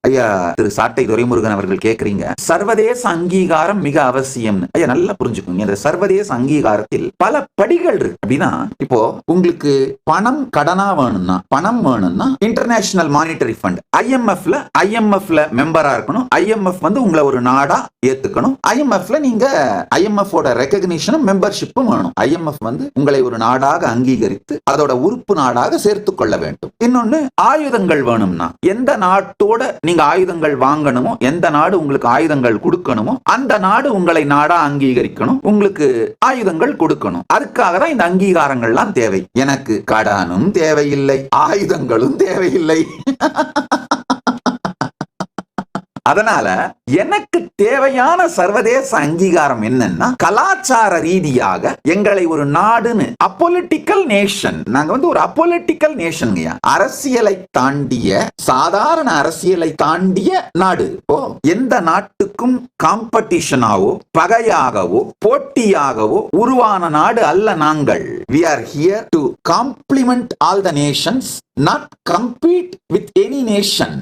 ஐயா திரு சாட்டை துரைமுருகன் அவர்கள் கேக்குறீங்க, சர்வதேச அங்கீகாரம் மிக அவசியம்னு. ஐயா நல்லா புரிஞ்சுக்கோங்க, இந்த சர்வதேச அங்கீகாரத்தில் பல படிகள் இருக்கு. அப்படின்னா இப்போ உங்களுக்கு பணம் கடனா வேணும்னா இன்டர்நேஷனல் மானிட்டரி ஃபண்ட் ஐஎம்எஃப்ல மெம்பரா இருக்கணும். ஐஎம்எஃப் உங்களை ஒரு நாடா ஏத்துக்கணும். ஐஎம்எஃப்ல நீங்க ஐஎம்எஃப் ஓட ரெகக்னிஷனும் மெம்பர்ஷிப்பும் வேணும். ஐஎம்எஃப் உங்களை ஒரு நாடாக அங்கீகரித்து அதோட உறுப்பு நாடாக சேர்த்துக் கொள்ள வேண்டும். இன்னொன்னு, ஆயுதங்கள் வேணும்னா எந்த நாட்டோட நீங்க ஆயுதங்கள் வாங்கணுமோ, எந்த நாடு உங்களுக்கு ஆயுதங்கள் கொடுக்கணுமோ அந்த நாடு உங்களை நாடா அங்கீகரிக்கணும், உங்களுக்கு ஆயுதங்கள் கொடுக்கணும். அதுக்காக தான் இந்த அங்கீகாரங்கள்லாம் தேவை. எனக்கு கடனும் தேவையில்லை, ஆயுதங்களும் தேவையில்லை. அதனால எனக்கு தேவையான சர்வதேச அங்கீகாரம் என்னன்னா, கலாச்சார ரீதியாக எங்களை ஒரு நாடுன்னு, அப்பொலிட்டிக்கல் நேஷன், நாங்க ஒரு அப்பொலிட்டிக்கல் நேஷன், அரசியலை தாண்டிய, சாதாரண அரசியலை தாண்டிய நாடு. எந்த நாட்டுக்கும் காம்படிஷனாவோ பகையாகவோ போட்டியாகவோ உருவான நாடு அல்ல நாங்கள். We are here to complement all the nations, not compete with any nation.